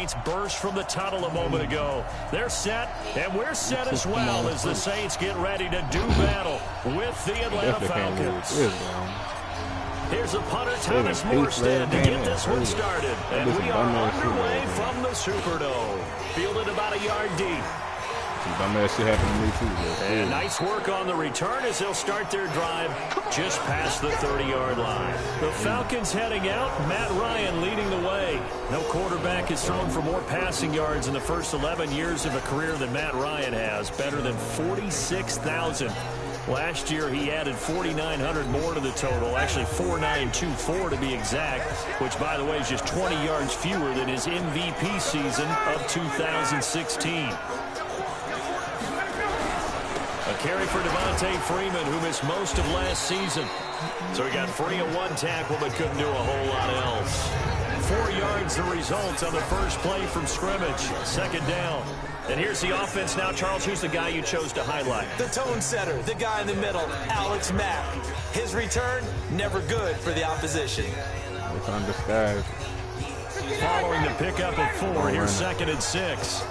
Saints burst from the tunnel a moment ago. They're set, and we're set as well as the Saints get ready to do battle with the Atlanta Falcons. Here's a punter, Thomas Morstead, to get this one started. And we are underway from the Superdome. Fielded about a yard deep. Dumbass shit happened to me too. And nice work on the return as they'll start their drive just past the 30-yard line. The Falcons heading out. Matt Ryan leading the way. No quarterback has thrown for more passing yards in the first 11 years of a career than Matt Ryan has. Better than 46,000. Last year, he added 4,900 more to the total. Actually, 4,924 to be exact, which, by the way, is just 20 yards fewer than his MVP season of 2016. A carry for Devontae Freeman, who missed most of last season. So he got free of one tackle, but couldn't do a whole lot else. 4 yards the result on the first play from scrimmage. Second down. And here's the offense now. Charles, who's the guy you chose to highlight? The tone setter, the guy in the middle, Alex Mack. His return, never good for the opposition. It's on disguise. Following the pickup of 4, here's 2nd and 6.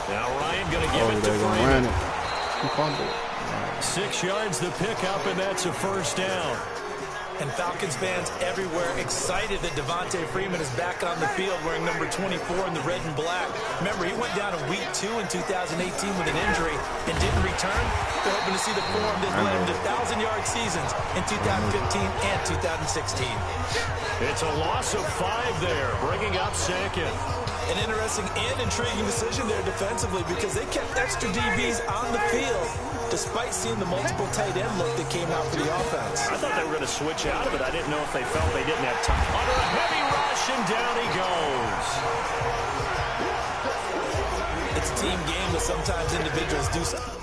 Now Ryan going to give it to Freeman. 6 yards the pickup, and that's a first down. And Falcons fans everywhere excited that Devontae Freeman is back on the field wearing number 24 in the red and black. Remember, he went down in week 2 in 2018 with an injury and didn't return. They're hoping to see the form that led him to 1,000-yard seasons in 2015 and 2016. It's a loss of 5 there, bringing up 2nd. An interesting and intriguing decision there defensively because they kept extra DBs on the field despite seeing the multiple tight end look that came out for the offense. I thought they were going to switch out of it. I didn't know if they felt they didn't have time. Under a heavy rush, and down he goes. It's a team game, but sometimes individuals do something.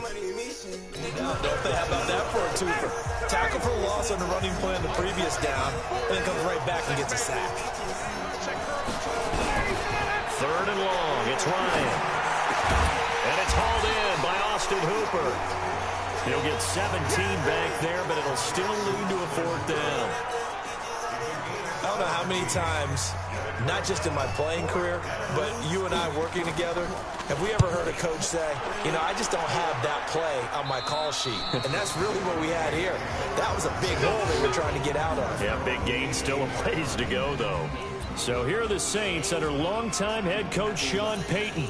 Don't they have about that for a twofer? Tackle for loss on the running play on the previous down, and then comes right back and gets a sack. 3rd and long. It's Ryan. And it's hauled in by Austin Hooper. He'll get 17 back there, but it'll still lead to a 4th down. I don't know how many times, not just in my playing career, but you and I working together, have we ever heard a coach say, you know, I just don't have that play on my call sheet. And that's really what we had here. That was a big hole they were trying to get out of. Yeah, big gain, still a ways to go, though. So here are the Saints under longtime head coach Sean Payton.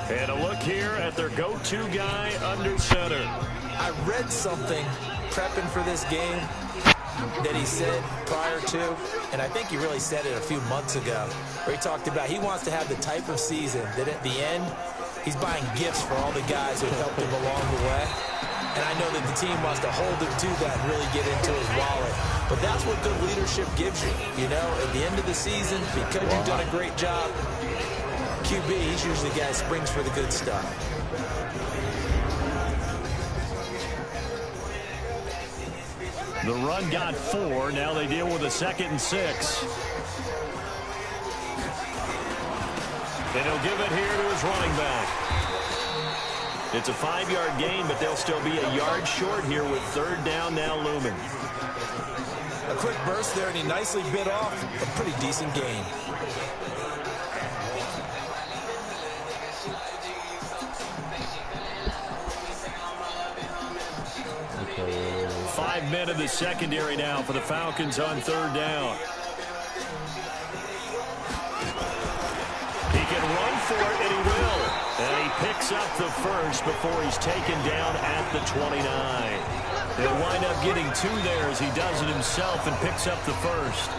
And a look here at their go-to guy under center. I read something prepping for this game that he said prior to, and I think he really said it a few months ago, where he talked about he wants to have the type of season that at the end, he's buying gifts for all the guys who helped him along the way. And I know that the team wants to hold him to that and really get into his wallet. But that's what good leadership gives you. You know, at the end of the season, because you've done a great job, QB, he's usually the guy who springs for the good stuff. The run got 4. Now they deal with a 2nd and 6. And he'll give it here to his running back. It's a 5-yard gain, but they'll still be a yard short here with 3rd down now looming. A quick burst there, and he nicely bit off a pretty decent gain. Okay. 5 men in the secondary now for the Falcons on 3rd down. He can run for it, and he will. And he picks up the first before he's taken down at the 29. He'll wind up getting 2 there as he does it himself and picks up the first.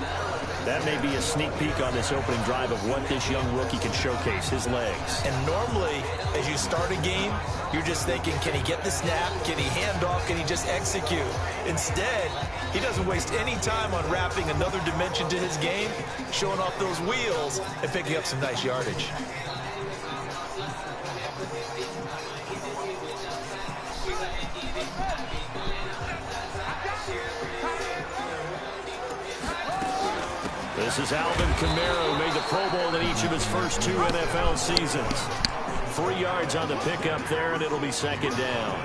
That may be a sneak peek on this opening drive of what this young rookie can showcase, his legs. And normally, as you start a game, you're just thinking, can he get the snap? Can he hand off? Can he just execute? Instead, he doesn't waste any time on wrapping another dimension to his game, showing off those wheels, and picking up some nice yardage. This is Alvin Kamara, who made the Pro Bowl in each of his first 2 NFL seasons. 3 yards on the pickup there, and it'll be 2nd down.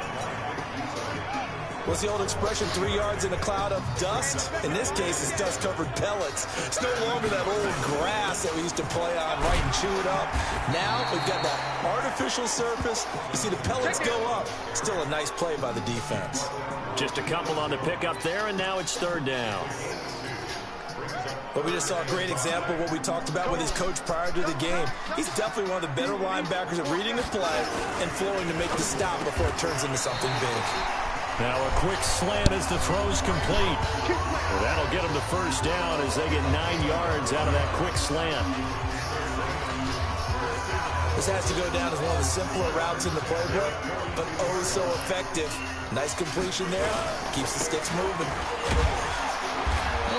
What's the old expression, 3 yards in a cloud of dust? In this case, it's dust-covered pellets. It's no longer that old grass that we used to play on, right, and chew it up. Now we've got that artificial surface. You see the pellets go up. Still a nice play by the defense. Just a couple on the pickup there, and now it's 3rd down. But we just saw a great example of what we talked about with his coach prior to the game. He's definitely one of the better linebackers at reading the play and flowing to make the stop before it turns into something big. Now a quick slant as the throw's complete. Well, that'll get them to 1st down as they get 9 yards out of that quick slant. This has to go down as one of the simpler routes in the playbook, but oh so effective. Nice completion there. Keeps the sticks moving.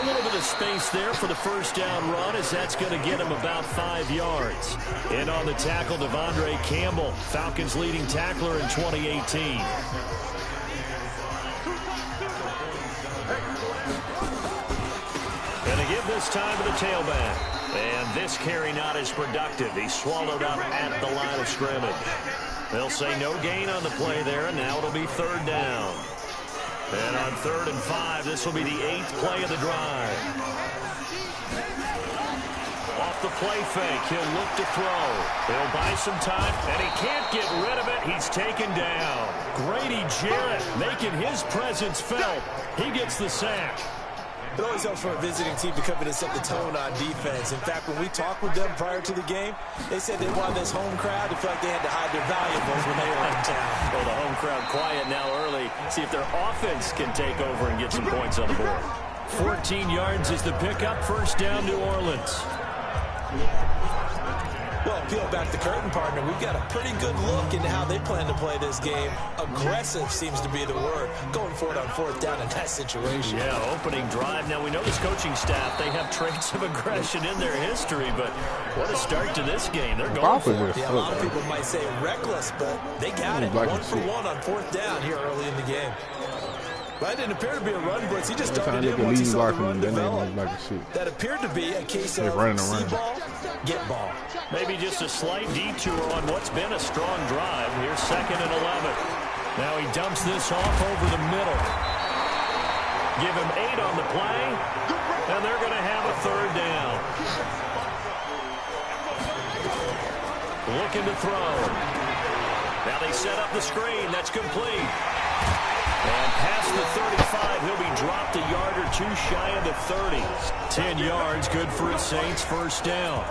A little bit of space there for the 1st down run as that's going to get him about 5 yards. In on the tackle, Devondre Campbell, Falcons leading tackler in 2018. Going to give this time to the tailback. And this carry not as productive. He's swallowed up at the line of scrimmage. They'll say no gain on the play there, and now it'll be 3rd down. And on 3rd and 5, this will be the 8th play of the drive. Off the play fake, he'll look to throw. He'll buy some time, and he can't get rid of it. He's taken down. Grady Jarrett making his presence felt. He gets the sack. It always helps for a visiting team to come in and set the tone on defense. In fact, when we talked with them prior to the game, they said they wanted this home crowd to feel like they had to hide their valuables when they were in town. Well, the home crowd quiet now early. See if their offense can take over and get some points on the board. 14 yards is the pickup. 1st down, New Orleans. Well, peel back the curtain, partner. We've got a pretty good look into how they plan to play this game. Aggressive seems to be the word. Going for it on 4th down in that situation. Yeah, opening drive. Now, we know this coaching staff, they have traits of aggression in their history, but what a start to this game. They're going for it. Yeah, a lot of people might say reckless, but they got it. 1 for 1 on 4th down here early in the game. That didn't appear to be a run blitz. He just started in once he saw the run develop. That appeared to be a case of see ball, get ball. Maybe just a slight detour on what's been a strong drive. Here's 2nd and 11. Now he dumps this off over the middle. Give him 8 on the play, and they're going to have a 3rd down. Looking to throw. Now they set up the screen. That's complete. And past the 35, he'll be dropped a yard or 2 shy of the 30. 10 yards, good for his Saints, 1st down.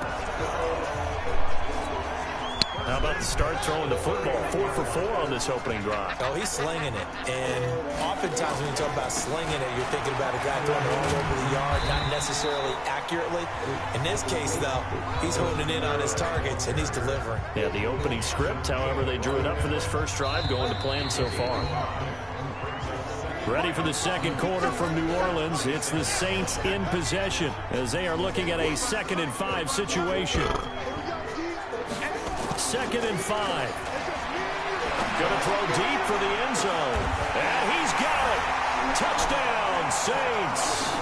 How about the start throwing the football? 4 for 4 on this opening drive. Oh, he's slinging it. And oftentimes when you talk about slinging it, you're thinking about a guy throwing it all over the yard, not necessarily accurately. In this case, though, he's honing in on his targets, and he's delivering. Yeah, the opening script, however, they drew it up for this 1st drive, going to plan so far. Ready for the 2nd quarter from New Orleans. It's the Saints in possession as they are looking at a 2nd and 5 situation. 2nd and 5. Going to throw deep for the end zone. And he's got it. Touchdown, Saints.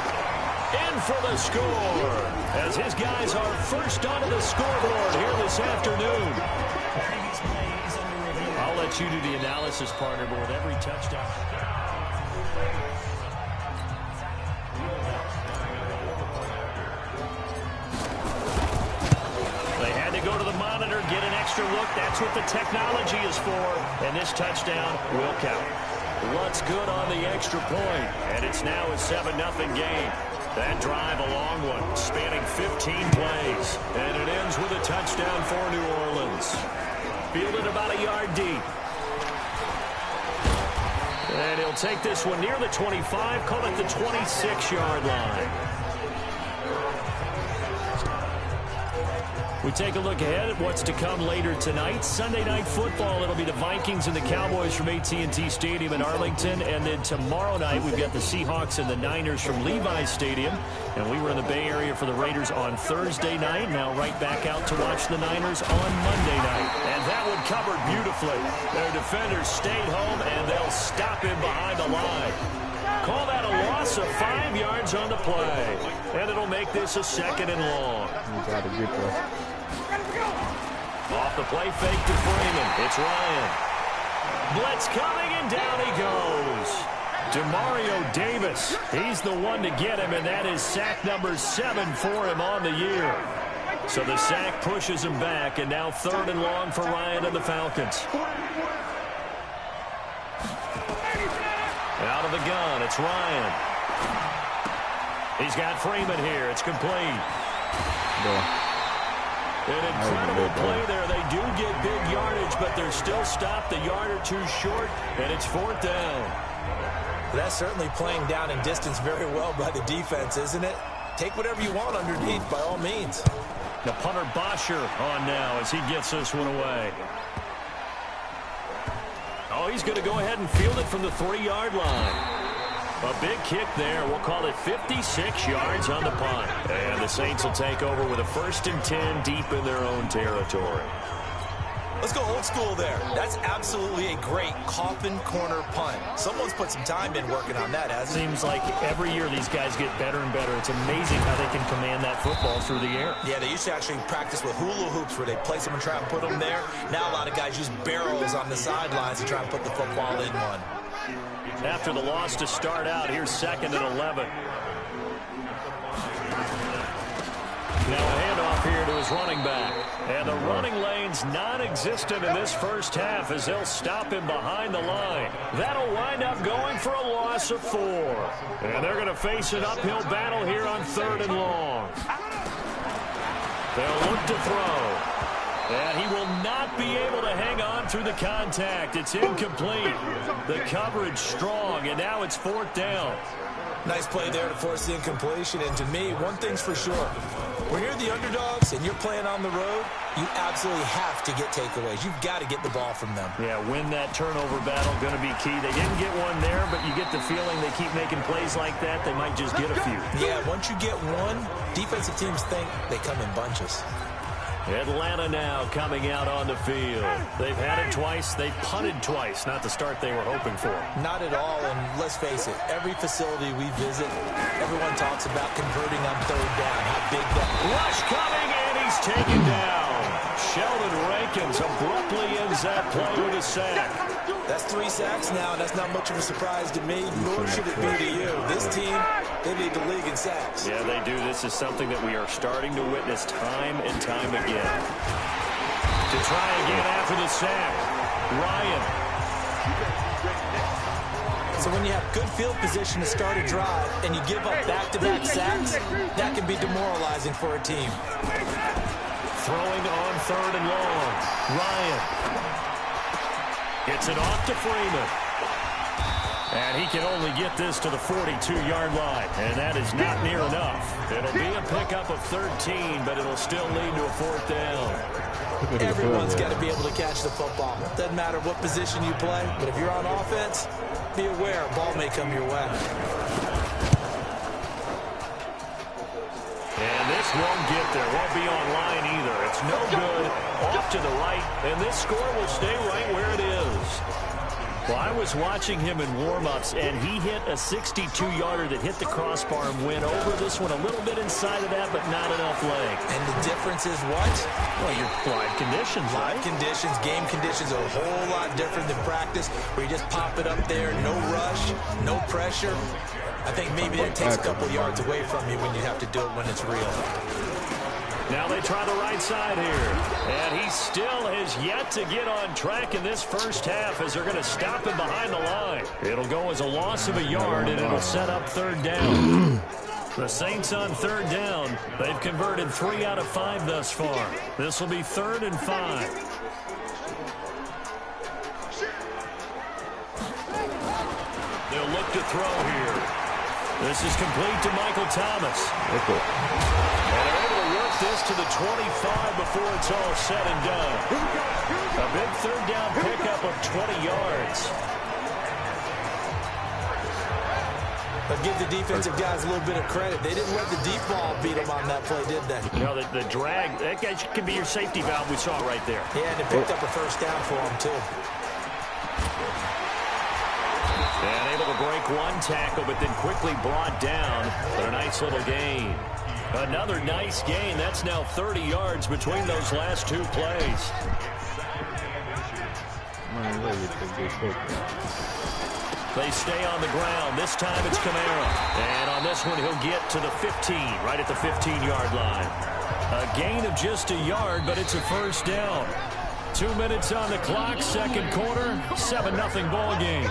In for the score as his guys are first onto the scoreboard here this afternoon. I'll let you do the analysis, partner, but with every touchdown. They had to go to the monitor, get an extra look. That's what the technology is for. And this touchdown will count. What's good on the extra point? And it's now a 7-0 game. That drive, a long one, spanning 15 plays. And it ends with a touchdown for New Orleans. Fielded about a yard deep. And he'll take this one near the 25, call it the 26-yard line. We take a look ahead at what's to come later tonight. Sunday Night Football, it'll be the Vikings and the Cowboys from AT&T Stadium in Arlington. And then tomorrow night, we've got the Seahawks and the Niners from Levi's Stadium. And we were in the Bay Area for the Raiders on Thursday night. Now right back out to watch the Niners on Monday night. And that one covered beautifully. Their defenders stayed home, and they'll stop him behind the line. Call that a loss of 5 yards on the play. And it'll make this a 2nd and long. Off the play fake to Freeman. It's Ryan. Blitz coming, and down he goes. Demario Davis, he's the one to get him, and that is sack number 7 for him on the year. So the sack pushes him back, and now 3rd and long for Ryan and the Falcons. Out of the gun, it's Ryan. He's got Freeman here. It's complete. An incredible play there. They do get big yardage, but they're still stopped a yard or 2 short, and it's 4th down. That's certainly playing down in distance very well by the defense, isn't it? Take whatever you want underneath, by all means. The punter Bosher on now as he gets this one away. Oh, he's going to go ahead and field it from the 3-yard line. A big kick there. We'll call it 56 yards on the punt. And the Saints will take over with a 1st and 10 deep in their own territory. Let's go old school there. That's absolutely a great coffin corner punt. Someone's put some time in working on that, hasn't it? Seems like every year these guys get better and better. It's amazing how they can command that football through the air. Yeah, they used to actually practice with hula hoops where they place them and try and put them there. Now a lot of guys use barrels on the sidelines to try and put the football in one. After the loss to start out, here's 2nd and 11. Now a handoff here to his running back. And the running lane's non-existent in this first half as they'll stop him behind the line. That'll wind up going for a loss of 4. And they're going to face an uphill battle here on 3rd and long. They'll look to throw. And he will not be able to hang on through the contact. It's incomplete. The coverage strong, and now it's 4th down. Nice play there to force the incompletion. And to me, one thing's for sure. When you're the underdogs and you're playing on the road, you absolutely have to get takeaways. You've got to get the ball from them. Yeah, win that turnover battle, going to be key. They didn't get one there, but you get the feeling they keep making plays like that, they might just get a few. Yeah, once you get one, defensive teams think they come in bunches. Atlanta now coming out on the field. They've had it twice. They've punted twice. Not the start they were hoping for. Not at all, and let's face it, every facility we visit, everyone talks about converting on 3rd down, how big that... Rush coming, and he's taken down. Sheldon Rankins abruptly ends that play with a sack. That's 3 sacks now, and that's not much of a surprise to me, nor should it be to you. This team, they lead the league in sacks. Yeah, they do. This is something that we are starting to witness time and time again. To try again after the sack, Ryan. So when you have good field position to start a drive and you give up back-to-back sacks, that can be demoralizing for a team. Throwing on 3rd and long. Ryan gets it off to Freeman. And he can only get this to the 42-yard line. And that is not near enough. It'll be a pickup of 13, but it'll still lead to a 4th down. Everyone's got to be able to catch the football. Doesn't matter what position you play, but if you're on offense, be aware a ball may come your way. And this won't get there. Won't be online either. It's no good. Off to the right, and this score will stay right where it is. Well, I was watching him in warm-ups, and he hit a 62-yarder that hit the crossbar and went over this one a little bit inside of that, but not enough leg. And the difference is what? Well, your live conditions, right? Live conditions, game conditions are a whole lot different than practice, where you just pop it up there, no rush, no pressure. I think maybe that takes a couple yards away from you when you have to do it when it's real. Now they try the right side here. And he still has yet to get on track in this first half as they're going to stop him behind the line. It'll go as a loss of a yard, and it'll set up 3rd down. The Saints on 3rd down. They've converted 3 out of 5 thus far. This will be 3rd and 5. They'll look to throw here. This is complete to Michael Thomas. Okay. And they're able to work this to the 25 before it's all said and done. A big 3rd down pickup of 20 yards. But give the defensive guys a little bit of credit. They didn't let the deep ball beat them on that play, did they? You know, the drag, that guy can be your safety valve. We saw right there. Yeah, and it picked up a 1st down for them, too. And able to break one tackle, but then quickly brought down. But a nice little gain. Another nice gain. That's now 30 yards between those last 2 plays. They stay on the ground. This time it's Kamara. And on this one, he'll get to the 15, right at the 15-yard line. A gain of just a yard, but it's a first down. 2 minutes on the clock, second quarter, 7-0 ball game.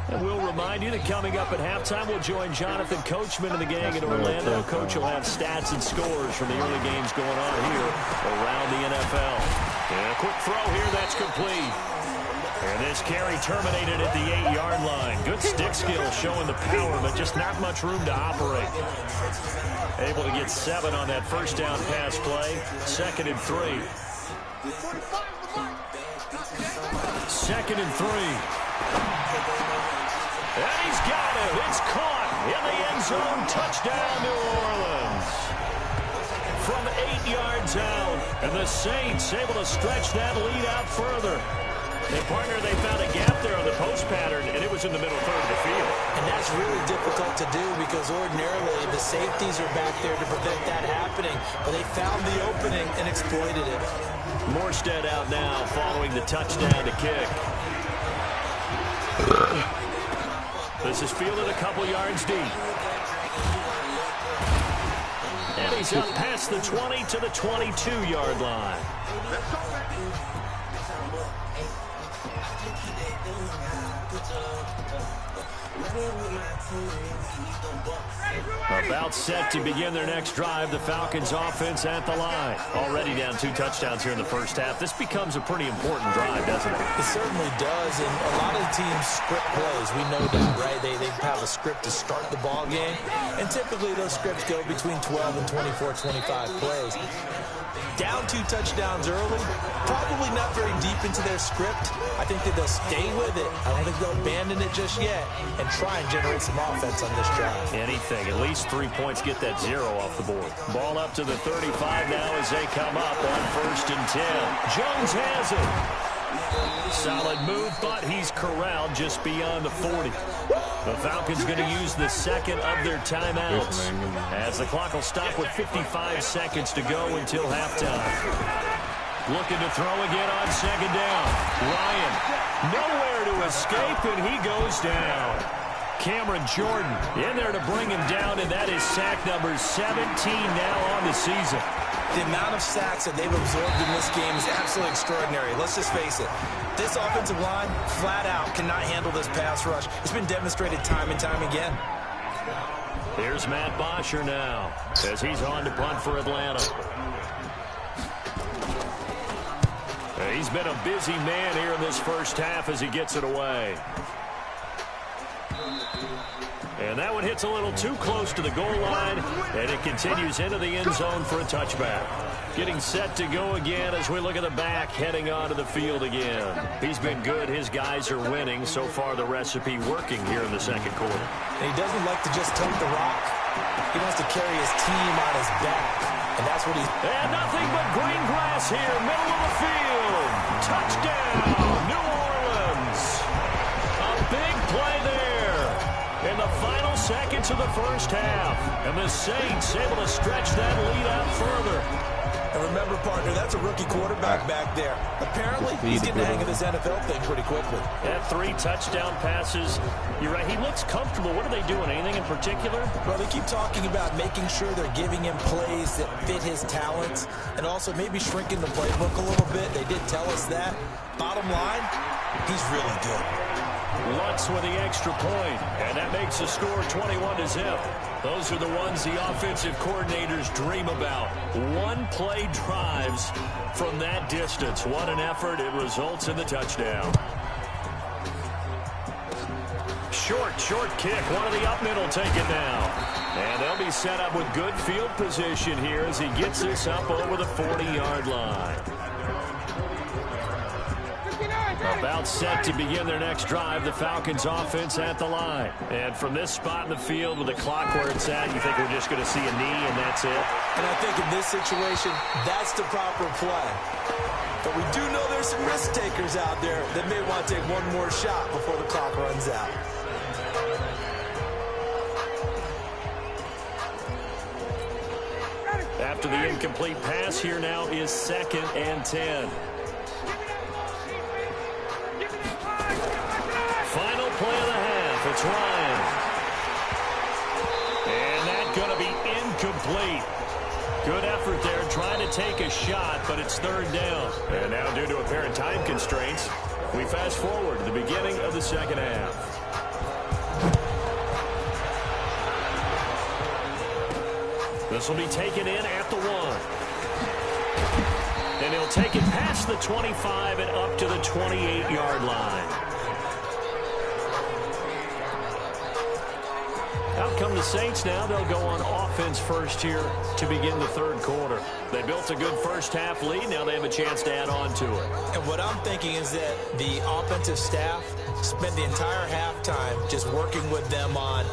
And we'll remind you that coming up at halftime, we'll join Jonathan Coachman and the gang in Orlando. Coach will have stats and scores from the early games going on here around the NFL. And a quick throw here, that's complete. And this carry terminated at the 8-yard line. Good stick skill showing the power, but just not much room to operate. Able to get 7 on that first down pass play. 2nd and 3. 2nd and 3. And he's got it. It's caught in the end zone. Touchdown, New Orleans. From 8 yards out. And the Saints able to stretch that lead out further. And, partner, they found a gap there on the post pattern, and it was in the middle third of the field. And that's really difficult to do because ordinarily the safeties are back there to prevent that happening. But they found the opening and exploited it. Morstead out now following the touchdown to kick. This is fielded a couple yards deep. And he's up past the 20 to the 22-yard line. About set to begin their next drive. The Falcons offense at the line. Already down 2 touchdowns here in the first half. This becomes a pretty important drive, doesn't it? It certainly does. And a lot of the teams script plays. We know that, right? They have a script to start the ball game. And typically those scripts go between 12 and 24, 25 plays. Down 2 touchdowns early. Probably not very deep into their script. I think that they'll stay with it. I don't think they'll abandon it just yet and try and generate some offense on this drive. Anything. At least 3 points. Get that 0 off the board. Ball up to the 35 now as they come up on 1st and 10. Jones has it. Solid move, but he's corralled just beyond the 40. The Falcons going to use the 2nd of their timeouts as the clock will stop with 55 seconds to go until halftime. Looking to throw again on 2nd down. Ryan, nowhere to escape, and he goes down. Cameron Jordan in there to bring him down, and that is sack number 17 now on the season. The amount of sacks that they've absorbed in this game is absolutely extraordinary. Let's just face it. This offensive line, flat out, cannot handle this pass rush. It's been demonstrated time and time again. Here's Matt Bosher now as he's on to punt for Atlanta. He's been a busy man here in this first half as he gets it away. And that one hits a little too close to the goal line, and it continues into the end zone for a touchback. Getting set to go again as we look at the back, heading onto the field again. He's been good. His guys are winning. So far, the recipe working here in the second quarter. And he doesn't like to just tote the rock. He wants to carry his team on his back, and that's what he's... And nothing but green grass here, middle of the field. Touchdown, New Orleans. A big play there in the final seconds of the first half. And the Saints able to stretch that lead out further. And remember, partner, that's a rookie quarterback back there. Apparently, he's getting the hang of this NFL thing pretty quickly. Had 3 touchdown passes. You're right, he looks comfortable. What are they doing? Anything in particular? Well, they keep talking about making sure they're giving him plays that fit his talents and also maybe shrinking the playbook a little bit. They did tell us that. Bottom line, he's really good. Lutz with the extra point, and that makes the score 21-0. Those are the ones the offensive coordinators dream about. One-play drives from that distance. What an effort. It results in the touchdown. Short kick. One of the up middle take it now. And they'll be set up with good field position here as he gets this up over the 40-yard line. About set to begin their next drive, the Falcons offense at the line. And from this spot in the field with the clock where it's at, you think we're just going to see a knee and that's it? And I think in this situation, that's the proper play. But we do know there's some risk takers out there that may want to take one more shot before the clock runs out. after the incomplete pass. Here now is 2nd and 10. Final play of the half. It's Ryan. And that's going to be incomplete. Good effort there trying to take a shot, but it's 3rd down. And now due to apparent time constraints, we fast forward to the beginning of the 2nd half. This will be taken in at the 1. And he'll take it past the 25 and up to the 28-yard line. Out come the Saints now. They'll go on offense first here to begin the 3rd quarter. They built a good first-half lead. Now they have a chance to add on to it. And what I'm thinking is that the offensive staff spent the entire halftime just working with them on,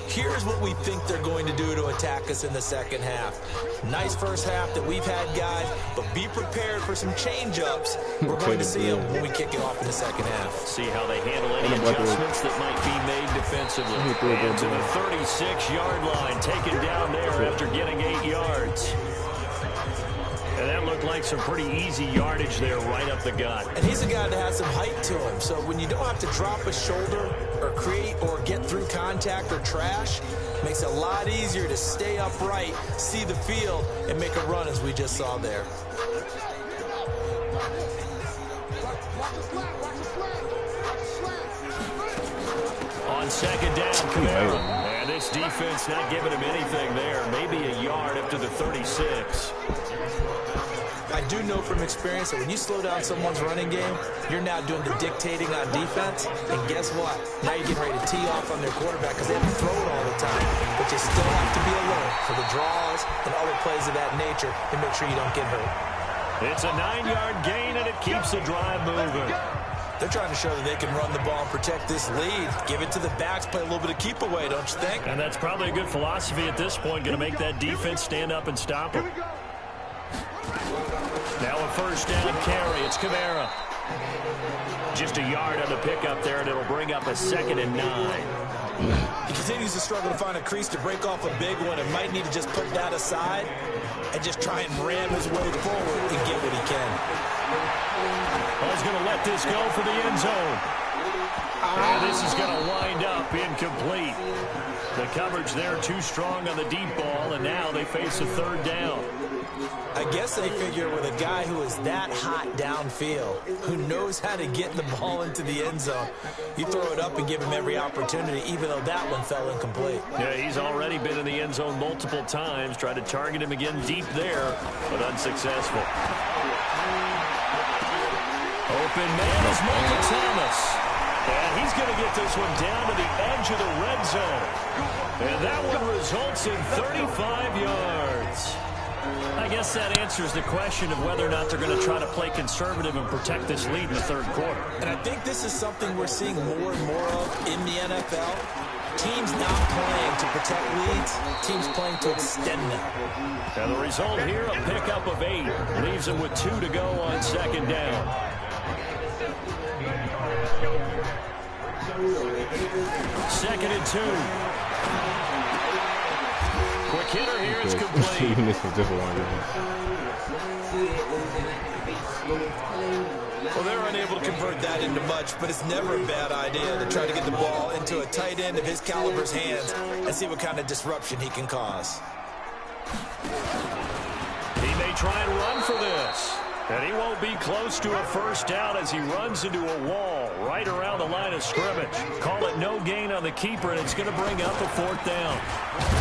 here's what we think they're going to do to attack us in the 2nd half. Nice first half that we've had, guys, but be prepared for some change-ups. We're going to see them when we kick it off in the 2nd half. See how they handle any adjustments that might be made defensively. And to the 36-yard line, taken down there after getting 8 yards. And that looked like some pretty easy yardage there right up the gut. And he's a guy that has some height to him. So when you don't have to drop a shoulder or create or get through contact or trash, makes it a lot easier to stay upright, see the field, and make a run as we just saw there. On 2nd down, Camara. And this defense not giving him anything there. Maybe a yard up to the 36. I do know from experience that when you slow down someone's running game, you're now doing the dictating on defense. And guess what? Now you're getting ready to tee off on their quarterback because they have to throw it all the time. But you still have to be alert for the draws and other plays of that nature to make sure you don't get hurt. It's a 9-yard gain, and it keeps the drive moving. They're trying to show that they can run the ball and protect this lead. Give it to the backs, play a little bit of keep away, don't you think? And that's probably a good philosophy at this point, going to make that defense stand up and stop them. Now a 1st down carry. It's Camara. Just a yard on the pickup there, and it'll bring up a 2nd and 9. He continues to struggle to find a crease to break off a big one and might need to just put that aside and just try and ram his way forward and get what he can. Well, he's going to let this go for the end zone. And this is going to wind up incomplete. The coverage there too strong on the deep ball, and now they face a 3rd down. I guess they figure with a guy who is that hot downfield, who knows how to get the ball into the end zone, you throw it up and give him every opportunity, even though that one fell incomplete. Yeah, he's already been in the end zone multiple times, tried to target him again deep there, but unsuccessful. Open man is Michael Thomas. And he's going to get this one down to the edge of the red zone. And that one results in 35 yards. I guess that answers the question of whether or not they're going to try to play conservative and protect this lead in the 3rd quarter. And I think this is something we're seeing more and more of in the NFL. Teams not playing to protect leads, teams playing to extend them. And the result here, a pickup of 8. Leaves them with 2 to go on 2nd down. 2nd and 2. Quick hitter here, it's complete. Well, they're unable to convert that into much, but it's never a bad idea to try to get the ball into a tight end of his caliber's hands and see what kind of disruption he can cause. He may try and run for this. And he won't be close to a 1st down as he runs into a wall right around the line of scrimmage. Call it no gain on the keeper, and it's going to bring up a 4th down.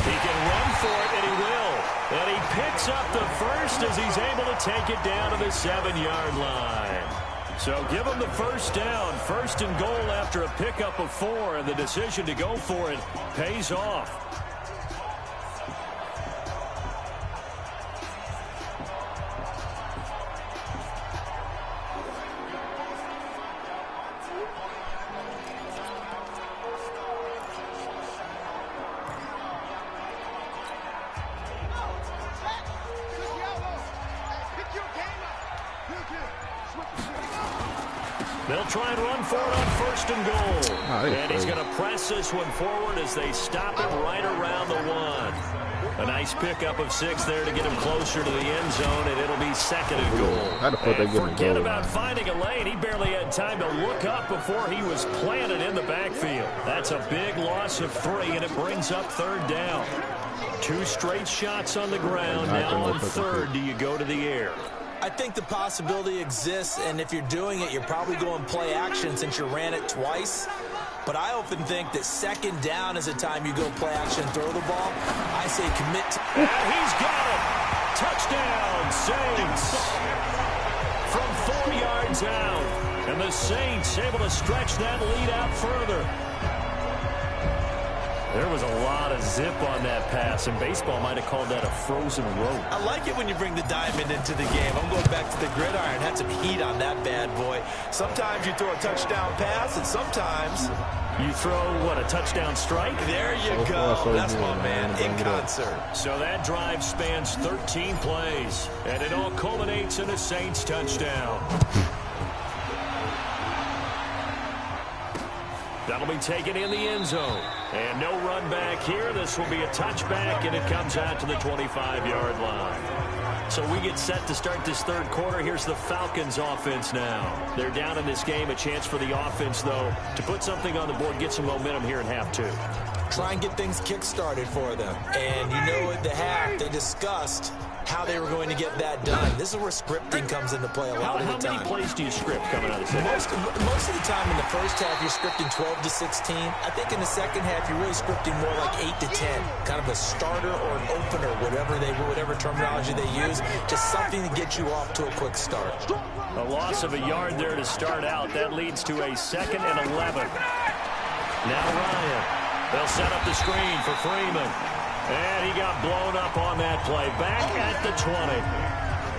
He can run for it, and he will. And he picks up the 1st as he's able to take it down to the 7-yard line. So give him the 1st down. 1st and goal after a pickup of 4, and the decision to go for it pays off. They'll try and run for it on 1st and goal. And he's going to press this one forward as they stop him right around the 1. A nice pickup of 6 there to get him closer to the end zone, and it'll be 2nd and goal. And forget about finding a lane. He barely had time to look up before he was planted in the backfield. That's a big loss of 3, and it brings up 3rd down. 2 straight shots on the ground. Now on 3rd, do you go to the air? I think the possibility exists, and if you're doing it, you're probably going play action since you ran it twice. But I often think that 2nd down is a time you go play action and throw the ball. I say commit to... And he's got it! Touchdown, Saints! From 4 yards out. And the Saints able to stretch that lead out further. There was a lot of zip on that pass, and baseball might have called that a frozen rope. I like it when you bring the diamond into the game. I'm going back to the gridiron. Had some heat on that bad boy. Sometimes you throw a touchdown pass, and sometimes... You throw, what, a touchdown strike? There you go. That's my man in concert. So that drive spans 13 plays, and it all culminates in a Saints touchdown. That'll be taken in the end zone. And no run back here. This will be a touchback, and it comes out to the 25-yard line. So we get set to start this 3rd quarter. Here's the Falcons offense now. They're down in this game. A chance for the offense, though, to put something on the board, get some momentum here in half 2. Try and get things kick-started for them. And you know at the half, they discussed how they were going to get that done. This is where scripting comes into play a lot of the time. How many plays do you script coming out of the second? Most of the time in the first half, you're scripting 12 to 16. I think in the second half, you're really scripting more like 8 to 10. Kind of a starter or an opener, whatever terminology they use. Just something to get you off to a quick start. A loss of a yard there to start out. That leads to a 2nd and 11. Now Ryan. They'll set up the screen for Freeman. And he got blown up on that play. Back at the 20.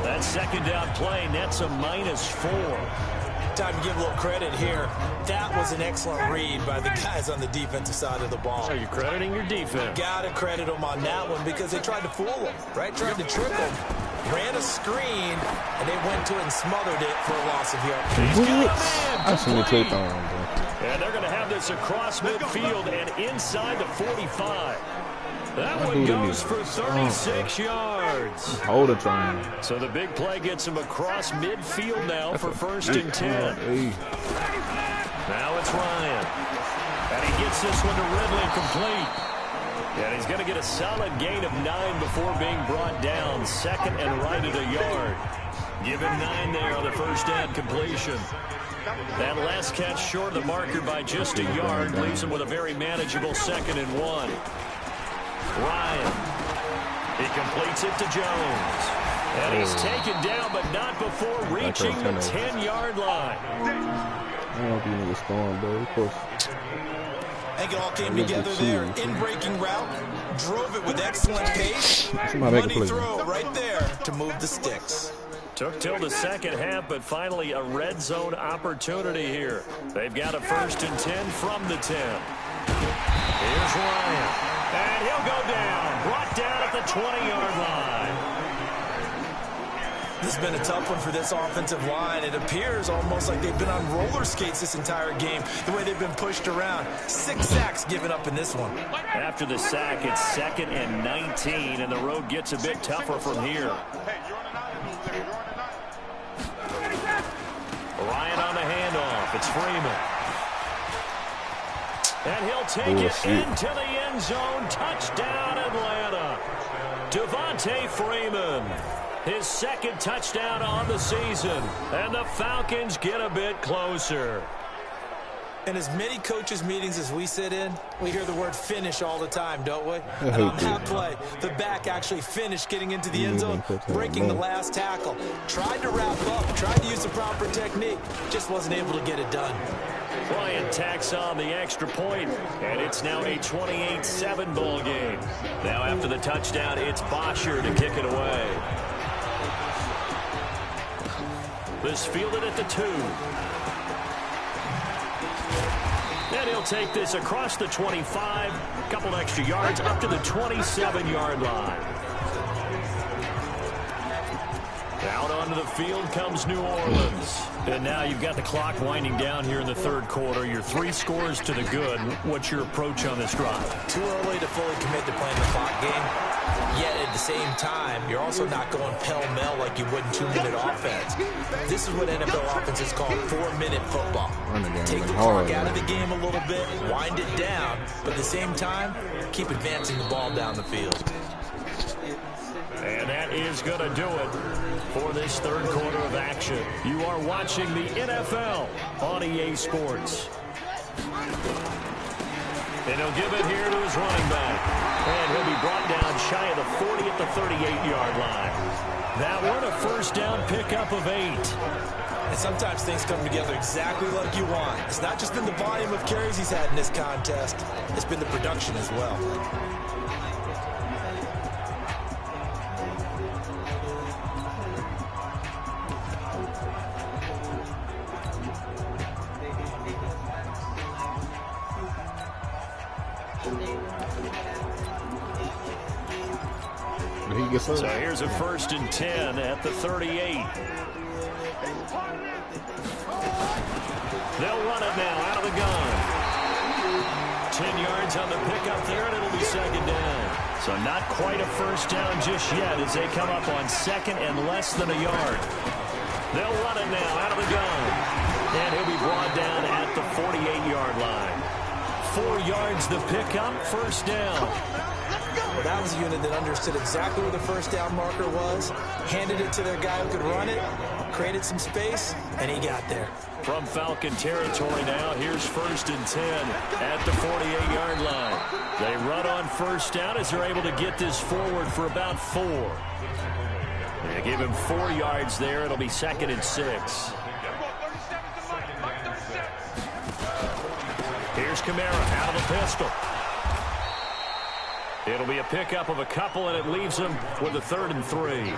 That 2nd down play nets a -4. Time to give a little credit here. That was an excellent read by the guys on the defensive side of the ball. Are you crediting your defense? Gotta credit them on that one because they tried to fool them, right? Tried to trick them. Ran a screen, and they went to it and smothered it for a loss of yards. I seen the tape on him, bro. And they're going to have this across midfield and inside the 45. That one goes for 36 yards. Hold it, trying. So the big play gets him across midfield now for 1st and 10. Now it's Ryan. And he gets this one to Ridley complete. And he's going to get a solid gain of 9 before being brought down. 2nd and right at a yard. Give him 9 there on the first down completion. That last catch short of the marker by just a yard leaves him with a very manageable 2nd and 1. Ryan. He completes it to Jones. And he's taken down, but not before reaching the 10-yard line. I don't know if you need to score, bro. Of course. I think it all came together there. In-breaking route. Drove it with excellent pace. Money throw right there to move the sticks. Took till the second half, but finally a red zone opportunity here. They've got a 1st and 10 from the 10. Here's Ryan. And he'll go down. Brought down at the 20-yard line. This has been a tough one for this offensive line. It appears almost like they've been on roller skates this entire game, the way they've been pushed around. 6 sacks given up in this one. After the sack, it's 2nd and 19, and the road gets a bit tougher from here. Ryan on the handoff. It's Freeman. And he'll take it into the end zone. Touchdown, Atlanta. Devontae Freeman. His 2nd touchdown on the season. And the Falcons get a bit closer. In as many coaches' meetings as we sit in, we hear the word finish all the time, don't we? And on that play, the back actually finished getting into the end zone, breaking the last tackle. Tried to wrap up, tried to use the proper technique, just wasn't able to get it done. Bryant tacks on the extra point, and it's now a 28-7 ball game. Now after the touchdown, it's Bosher to kick it away. This fielded at the 2. And he'll take this across the 25, a couple extra yards up to the 27-yard line. Out onto the field comes New Orleans. And now you've got the clock winding down here in the 3rd quarter. Your 3 scores to the good. What's your approach on this drive? Too early to fully commit to playing the clock game. Yet at the same time, you're also not going pell-mell like you would in 2-minute offense. This is what NFL offenses call 4-minute football. Take the clock out of the game a little bit, wind it down, but at the same time, keep advancing the ball down the field. And that is going to do it for this third quarter of action. You are watching the NFL on EA Sports. And he'll give it here to his running back. And he'll be brought down shy of the 40 at the 38-yard line. That one a first down pickup of 8. And sometimes things come together exactly like you want. It's not just been the volume of carries he's had in this contest. It's been the production as well. So here's a 1st and 10 at the 38. They'll run it now out of the gun. 10 yards on the pickup there, and it'll be 2nd down. So not quite a first down just yet as they come up on 2nd and less than a yard. They'll run it now out of the gun. And he'll be brought down at the 48-yard line. 4 yards the pickup, 1st down. Well, that was a unit that understood exactly where the first down marker was, handed it to their guy who could run it, created some space, and he got there. From Falcon territory now, here's 1st and 10 at the 48-yard line. They run on 1st down as they're able to get this forward for about 4. They give him 4 yards there. It'll be 2nd and 6. Here's Kamara out of the pistol. It'll be a pickup of a couple, and it leaves them with a 3rd and 3.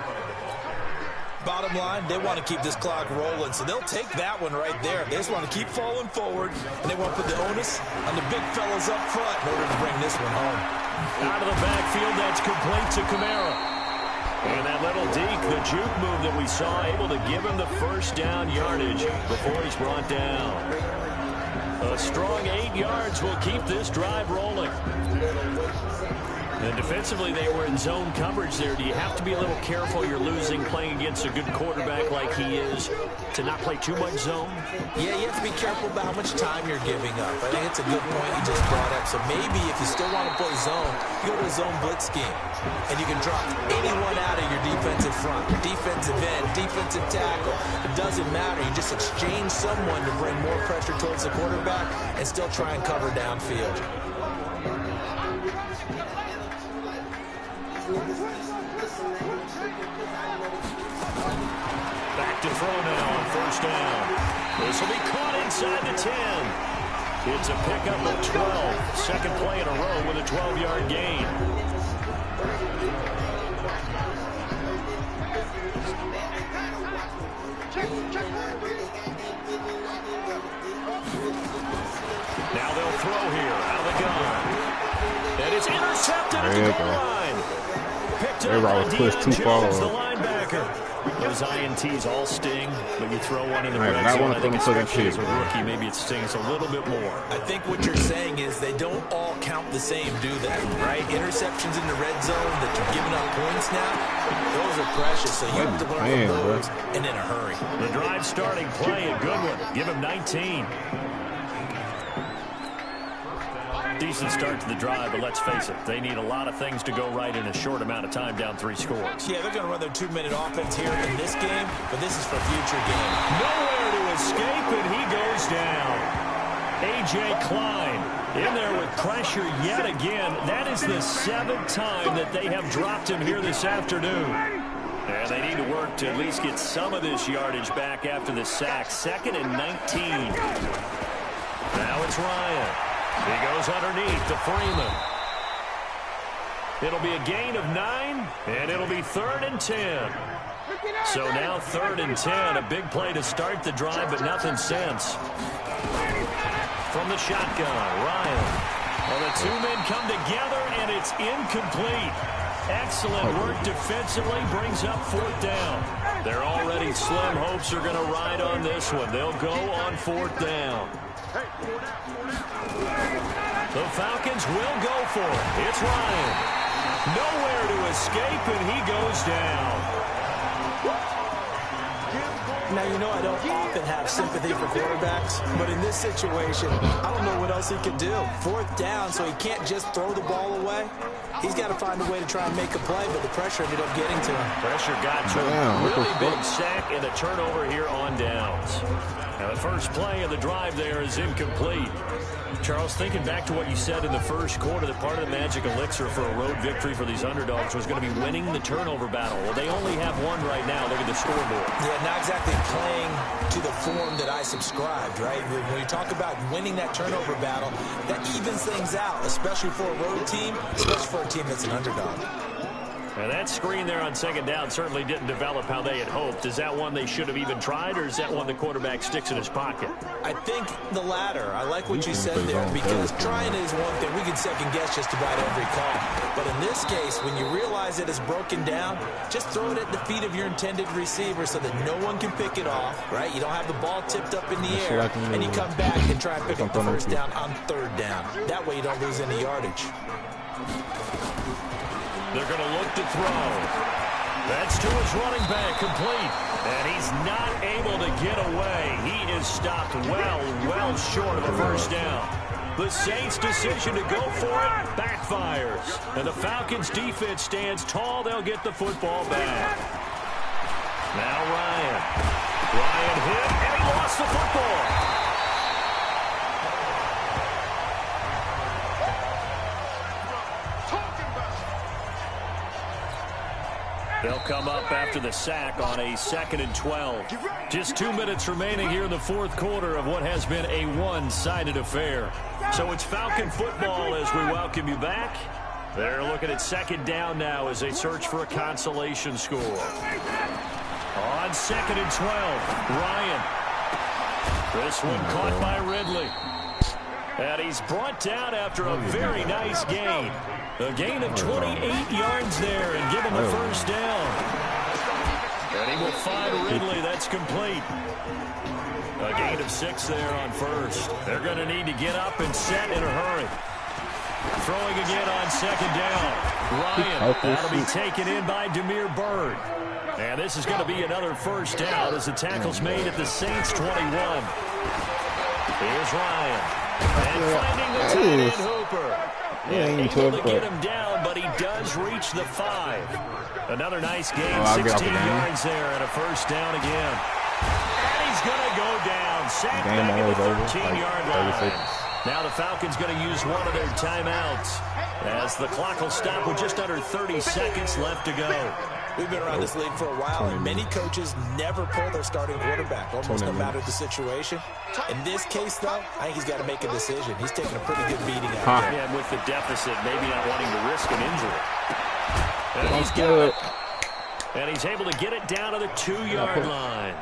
Bottom line, they want to keep this clock rolling, so they'll take that one right there. They just want to keep falling forward, and they want to put the onus on the big fellas up front in order to bring this one home. Out of the backfield, that's complete to Kamara. And that little deke, the juke move that we saw, able to give him the first down yardage before he's brought down. A strong 8 yards will keep this drive rolling. And defensively, they were in zone coverage there. Do you have to be a little careful? You're losing playing against a good quarterback like he is to not play too much zone? Yeah, you have to be careful about how much time you're giving up. I think it's a good point you just brought up. So maybe if you still want to play zone, you go to a zone blitz scheme. And you can drop anyone out of your defensive front. Defensive end, defensive tackle. It doesn't matter. You just exchange someone to bring more pressure towards the quarterback and still try and cover downfield. Back to throw now on 1st down. This will be caught inside the 10. It's a pickup of 12. Second play in a row with a 12-yard gain. Now they'll throw here out of the gun. And it's intercepted at the goal line. Picked up by Deion Jones, the linebacker. Those INTs all sting, but you throw one in the red zone. I think especially as a rookie, maybe it stings a little bit more. I think what you're saying is they don't all count the same, do they? Right? Interceptions in the red zone that you're giving up points now, those are precious. So you have to learn from those and in a hurry. The drive starting play, a good one. Give him 19. Decent start to the drive, but let's face it, they need a lot of things to go right in a short amount of time, down 3 scores. Yeah, they're going to run their 2-minute offense here in this game, but this is for future game. Nowhere to escape, and he goes down. A.J. Klein in there with pressure yet again. That is the 7th time that they have dropped him here this afternoon. And they need to work to at least get some of this yardage back after the sack. 2nd and 19. Now it's Ryan. He goes underneath to Freeman. It'll be a gain of 9, and it'll be 3rd and 10. So now 3rd and 10, a big play to start the drive, but nothing since. From the shotgun, Ryan. Well, the 2 men come together, and it's incomplete. Excellent work defensively, brings up 4th down. They're already slim hopes are going to ride on this one. They'll go on 4th down. The Falcons will go for it. It's Ryan. Nowhere to escape, and he goes down. Now, you know I don't often have sympathy for quarterbacks, but in this situation, I don't know what else he could do. 4th down, so he can't just throw the ball away. He's got to find a way to try and make a play, but the pressure ended up getting to him. Pressure got to him. Really big sack and a turnover here on downs. Now, the first play of the drive there is incomplete. Charles, thinking back to what you said in the first quarter, that part of the magic elixir for a road victory for these underdogs was going to be winning the turnover battle. Well, they only have one right now. Look at the scoreboard. Yeah, not exactly playing to the form that I subscribed, right? When you talk about winning that turnover battle, that evens things out, especially for a road team, especially for a team that's an underdog. And that screen there on 2nd down certainly didn't develop how they had hoped. Is that one they should have even tried, or is that one the quarterback sticks in his pocket? I think the latter. I like what you said there, because trying is one thing. We can second-guess just about every call. But in this case, when you realize it is broken down, just throw it at the feet of your intended receiver so that no one can pick it off, right? You don't have the ball tipped up in the air, and you come back and try and pick up the first down on 3rd down. That way you don't lose any yardage. They're going to look to throw. That's to his running back, complete. And he's not able to get away. He is stopped well short of a first down. The Saints' decision to go for it backfires. And the Falcons' defense stands tall. They'll get the football back. Now Ryan. Ryan hit, and he lost the football. They'll come up after the sack on a 2nd and 12. Just 2 minutes remaining here in the 4th quarter of what has been a one-sided affair. So it's Falcon football as we welcome you back. They're looking at 2nd down now as they search for a consolation score. On 2nd and 12, Ryan. This one caught by Ridley. And he's brought down after a very nice gain. A gain of 28 yards there and give him the first down. And he will find Ridley. That's complete. A gain of 6 there on first. They're going to need to get up and set in a hurry. Throwing again on 2nd down. Ryan, that'll be taken in by Demir Bird. And this is going to be another first down as the tackle's made at the Saints 21. Here's Ryan. And finding the tight end Hooper. And able to get him down, but he does reach the 5. Another nice gain, 16 yards there, and a first down again. And he's going to go down. Sacked back at the 13-yard line. Now the Falcons going to use one of their timeouts as the clock will stop with just under 30 seconds left to go. We've been around this league for a while, and many coaches never pull their starting quarterback, almost no matter the situation. In this case, though, I think he's got to make a decision. He's taking a pretty good beating out there. Yeah, and with the deficit, maybe not wanting to risk an injury. And he's got it. And he's able to get it down to the 2-yard line.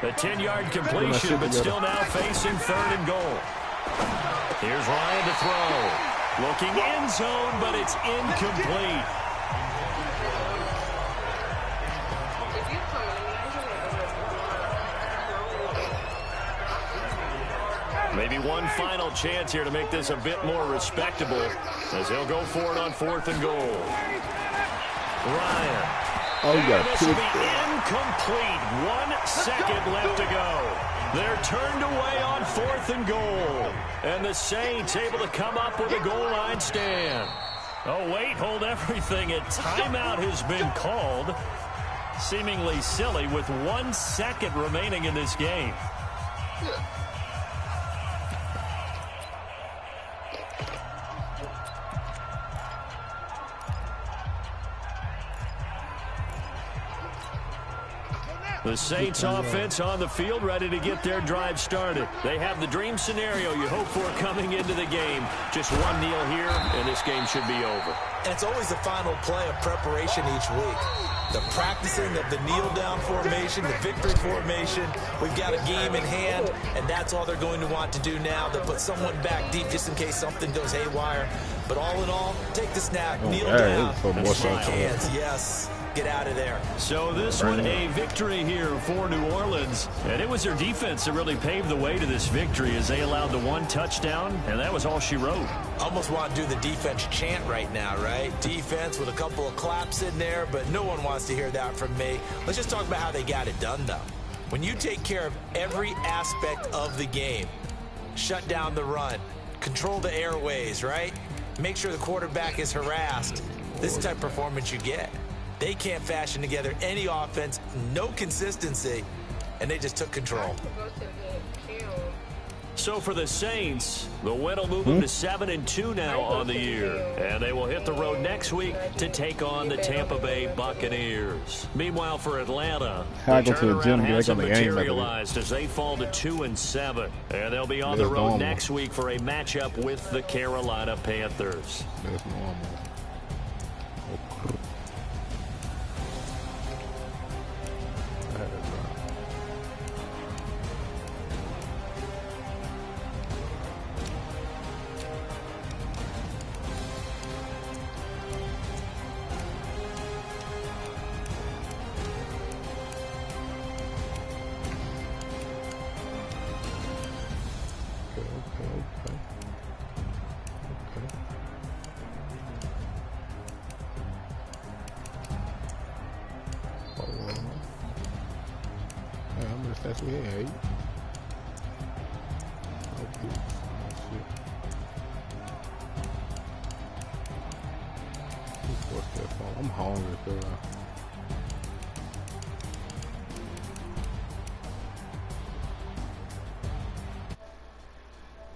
A 10-yard completion, but still now facing 3rd and goal. Here's Ryan to throw. Looking end zone, but it's incomplete. Maybe one final chance here to make this a bit more respectable as he'll go for it on 4th and goal. Ryan. Oh, yeah. This will be incomplete. 1 second left to go. They're turned away on 4th and goal. And the Saints able to come up with a goal line stand. Oh, wait, hold everything. A timeout has been called. Seemingly silly with 1 second remaining in this game. The Saints offense on the field, ready to get their drive started. They have the dream scenario you hope for coming into the game. Just one kneel here, and this game should be over. And it's always the final play of preparation each week. The practicing of the kneel-down formation, the victory formation. We've got a game in hand, and that's all they're going to want to do now. They'll put someone back deep just in case something goes haywire. But all in all, take the snap, kneel down, and shake hands. Yes. get out of there. So this one a victory here for New Orleans. And it was their defense that really paved the way to this victory as they allowed the 1 touchdown, and that was all she wrote. Almost want to do the defense chant right now, right? Defense with a couple of claps in there, but no one wants to hear that from me. Let's just talk about how they got it done, though. When you take care of every aspect of the game, shut down the run, control the airways, right? Make sure the quarterback is harassed. This is the type of performance you get. They can't fashion together any offense, no consistency, and they just took control. So for the Saints, the win will move them to 7-2 now on the year. And they will hit the road next week to take on the Tampa Bay Buccaneers. Meanwhile, for Atlanta, the turnaround hasn't materialized as they fall to 2-7. And they'll be on the road next week for a matchup with the Carolina Panthers. That's normal. That's we had 8. I'm hungry, bro.